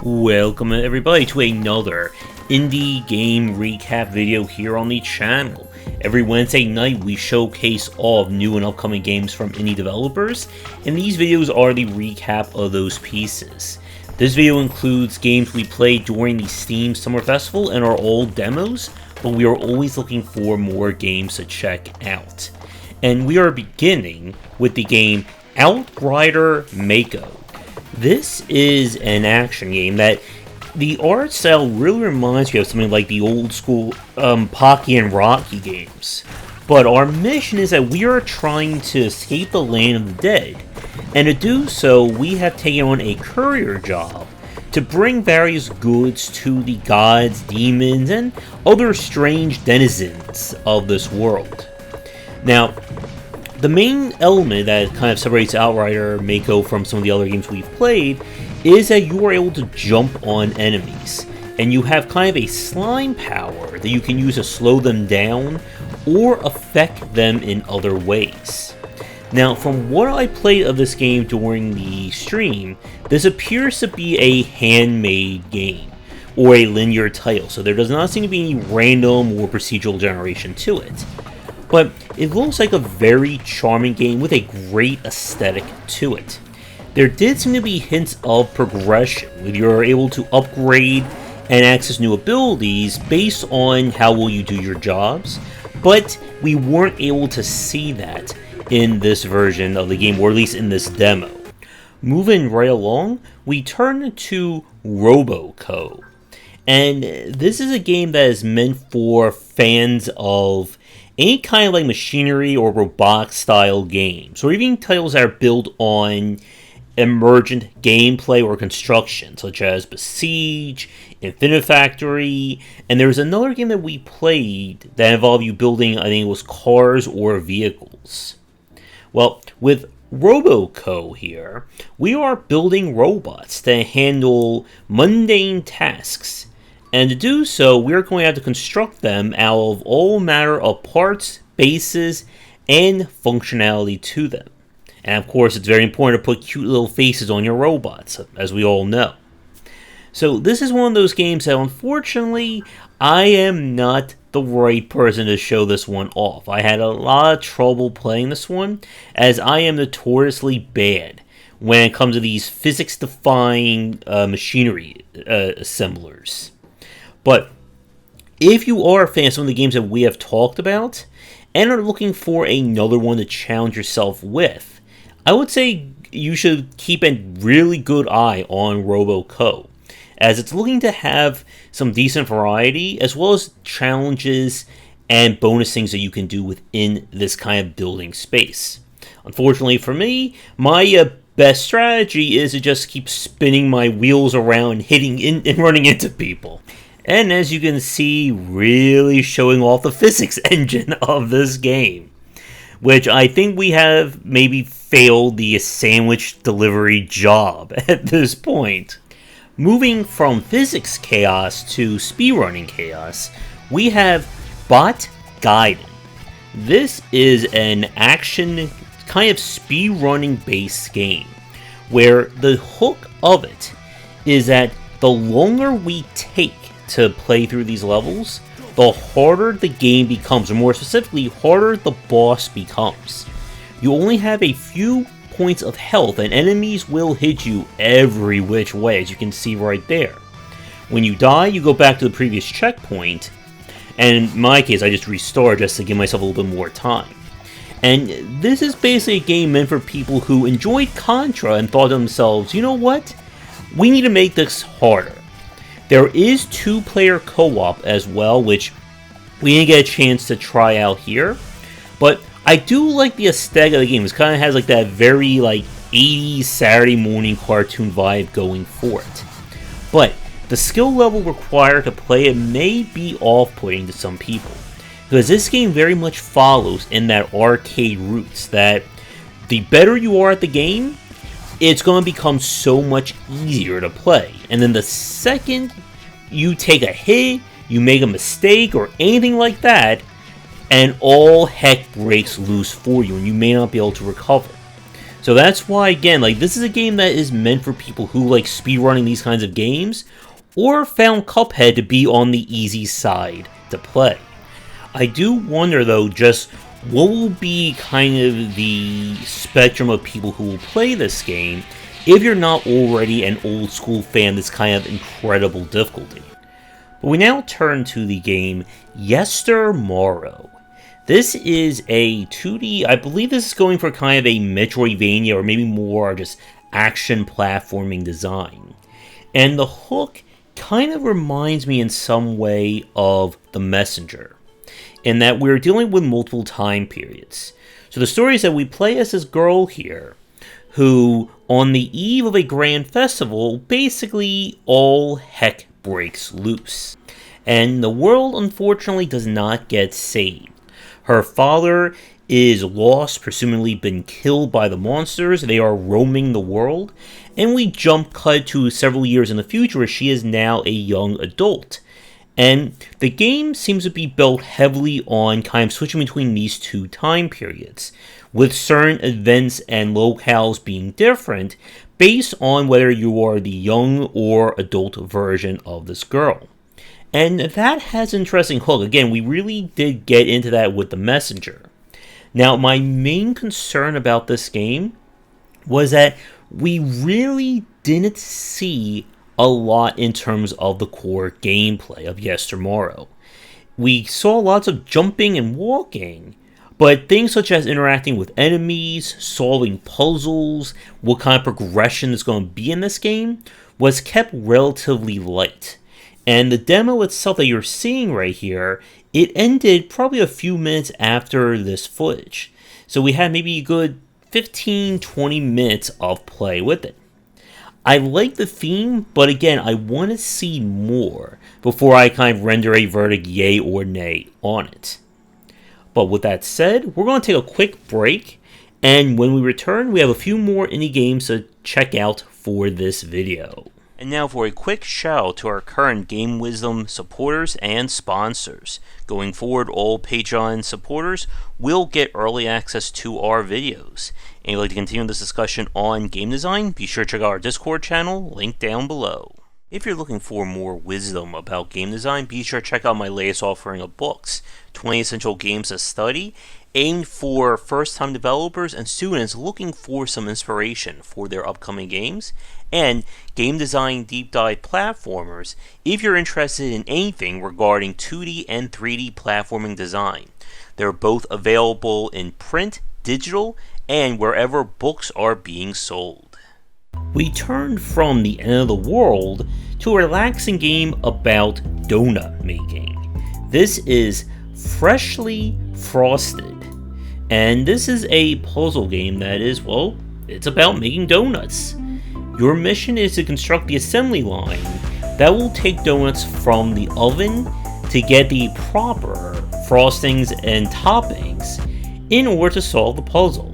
Welcome everybody to another indie game recap video here on the channel. Every Wednesday night we showcase all of new and upcoming games from indie developers, and these videos are the recap of those pieces. This video includes games we played during the Steam Summer Festival and are all demos, but we are always looking for more games to check out. And we are beginning with the game Outrider Mako. This is an action game that the art style really reminds you of something like the old school Pocky and Rocky games. But our mission is that we are trying to escape the land of the dead, and to do so we have taken on a courier job to bring various goods to the gods, demons, and other strange denizens of this world. Now, the main element that kind of separates Outrider Mako from some of the other games we've played is that you are able to jump on enemies, and you have kind of a slime power that you can use to slow them down or affect them in other ways. Now, from what I played of this game during the stream, this appears to be a handmade game, or a linear title, so there does not seem to be any random or procedural generation to it. But it looks like a very charming game with a great aesthetic to it. There did seem to be hints of progression, where you're able to upgrade and access new abilities based on how well you do your jobs, but we weren't able to see that in this version of the game, or at least in this demo. Moving right along, we turn to RoboCo. And this is a game that is meant for fans of any kind of like machinery or robot style games, or even titles that are built on emergent gameplay or construction, such as Besiege, Infinite Factory, and there was another game that we played that involved you building, I think it was cars or vehicles. Well, with RoboCo here, we are building robots to handle mundane tasks. And to do so, we're going to have to construct them out of all manner of parts, bases, and functionality to them. And of course, it's very important to put cute little faces on your robots, as we all know. So this is one of those games that unfortunately, I am not the right person to show this one off. I had a lot of trouble playing this one, as I am notoriously bad when it comes to these physics-defying machinery assemblers. But if you are a fan of some of the games that we have talked about, and are looking for another one to challenge yourself with, I would say you should keep a really good eye on RoboCo, as it's looking to have some decent variety, as well as challenges and bonus things that you can do within this kind of building space. Unfortunately for me, my best strategy is to just keep spinning my wheels around, hitting and running into people. And as you can see, really showing off the physics engine of this game, which I think we have maybe failed the sandwich delivery job at this point. Moving from physics chaos to speedrunning chaos, we have Gaiden. This is an action kind of speedrunning based game, where the hook of it is that the longer we take to play through these levels, the harder the game becomes, or more specifically, harder the boss becomes. You only have a few points of health, and enemies will hit you every which way, as you can see right there. When you die, you go back to the previous checkpoint, and in my case, I just restart just to give myself a little bit more time. And this is basically a game meant for people who enjoyed Contra and thought to themselves, you know what? We need to make this harder. There is 2-player co-op as well, which we didn't get a chance to try out here. But I do like the aesthetic of the game. It kind of has like that very like 80s Saturday morning cartoon vibe going for it. But the skill level required to play it may be off-putting to some people, because this game very much follows in that arcade roots, that the better you are at the game, it's going to become so much easier to play. And then the second you take a hit, you make a mistake, or anything like that, and all heck breaks loose for you, and you may not be able to recover. So that's why, again, like, this is a game that is meant for people who like speedrunning these kinds of games, or found Cuphead to be on the easy side to play. I do wonder, though, just what will be kind of the spectrum of people who will play this game if you're not already an old school fan that's kind of incredible difficulty. But we now turn to the game Yestermorrow. This is a 2D, I believe this is going for kind of a Metroidvania or maybe more just action platforming design. And the hook kind of reminds me in some way of The Messenger, in that we're dealing with multiple time periods. So the story is that we play as this girl here, who, on the eve of a grand festival, basically all heck breaks loose. And the world, unfortunately, does not get saved. Her father is lost, presumably been killed by the monsters. They are roaming the world. And we jump cut to several years in the future where she is now a young adult. And the game seems to be built heavily on kind of switching between these two time periods, with certain events and locales being different based on whether you are the young or adult version of this girl. And that has an interesting hook. Again, we really did get into that with The Messenger. Now, my main concern about this game was that we really didn't see a lot in terms of the core gameplay of Yestermorrow. We saw lots of jumping and walking, but things such as interacting with enemies, solving puzzles, what kind of progression is going to be in this game, was kept relatively light. And the demo itself that you're seeing right here, it ended probably a few minutes after this footage. So we had maybe a good 15-20 minutes of play with it. I like the theme, but again, I want to see more before I kind of render a verdict yay or nay on it. But with that said, we're going to take a quick break, and when we return, we have a few more indie games to check out for this video. And now for a quick shout out to our current Game Wisdom supporters and sponsors. Going forward, all Patreon supporters will get early access to our videos. And if you'd like to continue this discussion on game design, be sure to check out our Discord channel, linked down below. If you're looking for more wisdom about game design, be sure to check out my latest offering of books, 20 Essential Games to Study, aimed for first-time developers and students looking for some inspiration for their upcoming games, and Game Design Deep Dive Platformers if you're interested in anything regarding 2D and 3D platforming design. They're both available in print, digital, and wherever books are being sold. We turned from the end of the world to a relaxing game about donut making. This is Freshly Frosted. And this is a puzzle game that is, well, it's about making donuts. Your mission is to construct the assembly line that will take donuts from the oven to get the proper frostings and toppings in order to solve the puzzle.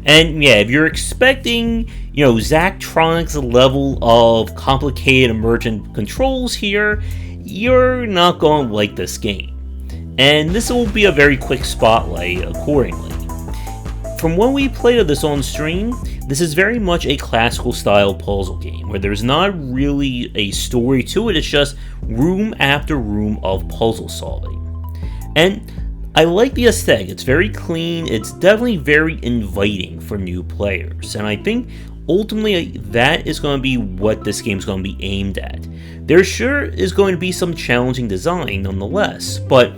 And yeah, if you're expecting, Zachtronics level of complicated emergent controls here, you're not going to like this game. And this will be a very quick spotlight accordingly. From when we played this on stream, this is very much a classical style puzzle game, where there's not really a story to it, it's just room after room of puzzle solving. And I like the aesthetic, it's very clean, it's definitely very inviting for new players, and I think ultimately that is going to be what this game is going to be aimed at. There sure is going to be some challenging design nonetheless, but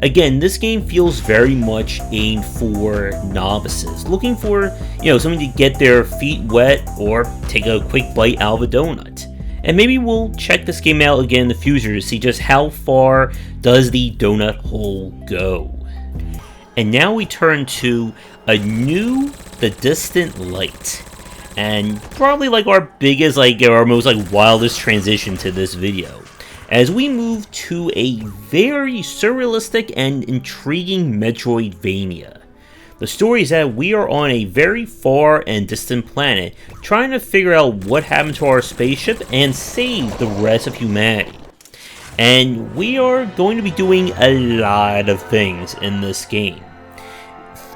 again, this game feels very much aimed for novices, looking for, something to get their feet wet or take a quick bite out of a donut. And maybe we'll check this game out again in the future to see just how far does the donut hole go. And now we turn to Anew, the Distant Light. And probably our biggest, our most wildest transition to this video, as we move to a very surrealistic and intriguing Metroidvania. The story is that we are on a very far and distant planet, trying to figure out what happened to our spaceship and save the rest of humanity. And we are going to be doing a lot of things in this game.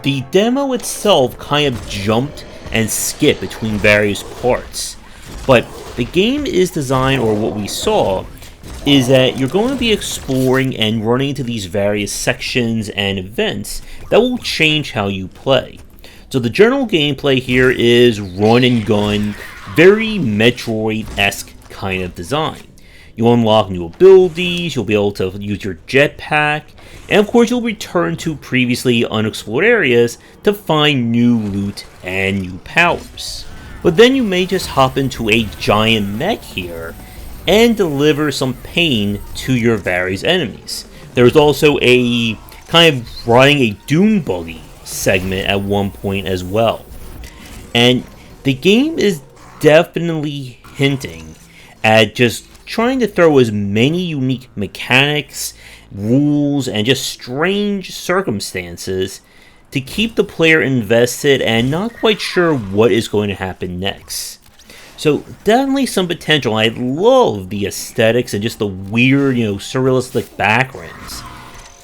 the demo itself kind of jumped and skipped between various parts, but the game is designed, or what we saw, is that you're going to be exploring and running into these various sections and events that will change how you play. So the general gameplay here is run and gun, very Metroid-esque kind of design. You'll unlock new abilities, you'll be able to use your jetpack, and of course you'll return to previously unexplored areas to find new loot and new powers. But then you may just hop into a giant mech here and deliver some pain to your various enemies. There's also a kind of riding a dune buggy segment at one point as well. And the game is definitely hinting at just trying to throw as many unique mechanics, rules, and just strange circumstances to keep the player invested and not quite sure what is going to happen next. So definitely some potential. I love the aesthetics and just the weird, surrealistic backgrounds,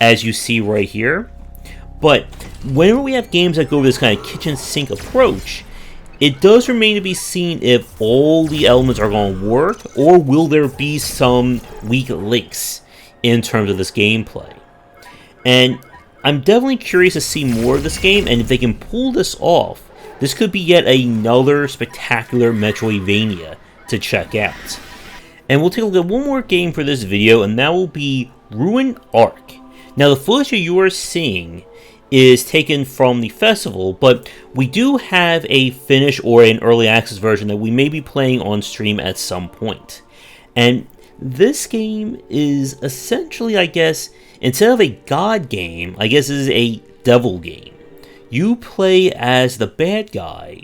as you see right here. But whenever we have games that go with this kind of kitchen sink approach, it does remain to be seen if all the elements are going to work, or will there be some weak links in terms of this gameplay. And I'm definitely curious to see more of this game, and if they can pull this off, this could be yet another spectacular Metroidvania to check out. And we'll take a look at one more game for this video, and that will be Ruinarch. Now the footage that you are seeing is taken from the festival, but we do have a finished or an early access version that we may be playing on stream at some point. And this game is essentially, I guess, instead of a god game, I guess it is a devil game. You play as the bad guy,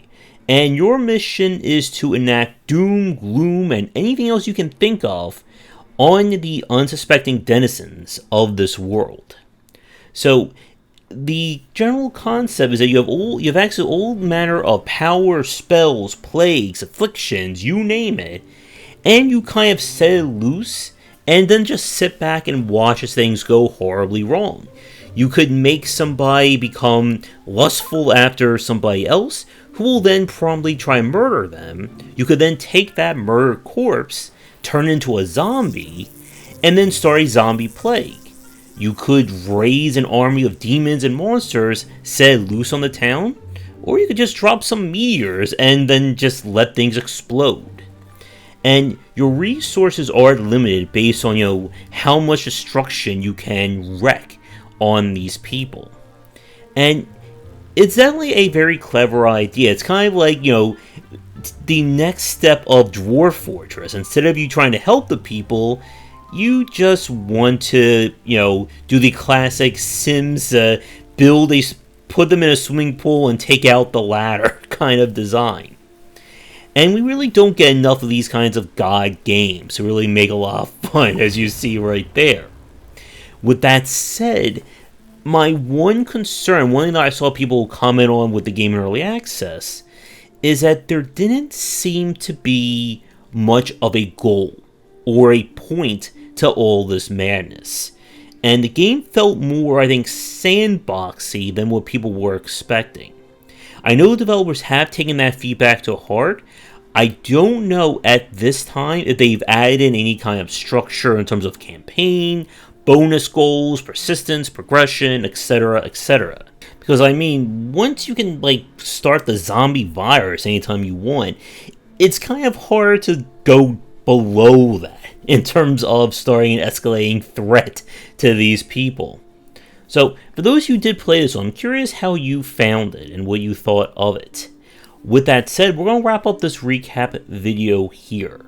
and your mission is to enact doom, gloom, and anything else you can think of on the unsuspecting denizens of this world. So the general concept is that you have actually all manner of power, spells, plagues, afflictions, you name it, and you kind of set it loose and then just sit back and watch as things go horribly wrong. You could make somebody become lustful after somebody else, who will then promptly try and murder them. You could then take that murdered corpse, turn into a zombie, and then start a zombie plague. You could raise an army of demons and monsters set loose on the town, or you could just drop some meteors and then just let things explode. And your resources are limited based on, how much destruction you can wreak on these people. And it's definitely a very clever idea. It's kind of like, the next step of Dwarf Fortress. Instead of you trying to help the people, you just want to, do the classic Sims, put them in a swimming pool and take out the ladder kind of design. And we really don't get enough of these kinds of god games to really make a lot of fun, as you see right there. With that said, my one concern, one thing that I saw people comment on with the game in early access, is that there didn't seem to be much of a goal or a point to all this madness. And the game felt more, I think, sandboxy than what people were expecting. I know developers have taken that feedback to heart. I don't know at this time if they've added in any kind of structure in terms of campaign, bonus goals, persistence, progression, etc., etc. Because, once you can, start the zombie virus anytime you want, it's kind of hard to go below that in terms of starting an escalating threat to these people. So, for those who did play this one, I'm curious how you found it and what you thought of it. With that said, we're going to wrap up this recap video here.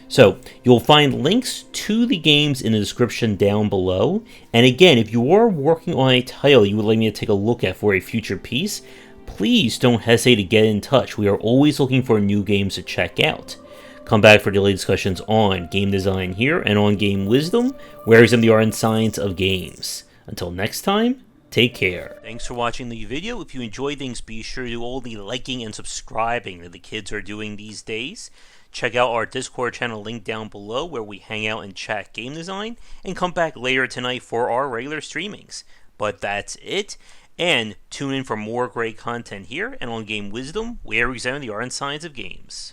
So, you'll find links to the games in the description down below. And again, if you are working on a title you would like me to take a look at for a future piece, please don't hesitate to get in touch. We are always looking for new games to check out. Come back for daily discussions on game design here and on game wisdom, where is in the art and science of games. Until next time, take care. Thanks for watching the video. If you enjoyed things, be sure to do all the liking and subscribing that the kids are doing these days. Check out our Discord channel link down below where we hang out and chat game design, and come back later tonight for our regular streamings. But that's it, And tune in for more great content here and on Game Wisdom, where we examine the art and science of games.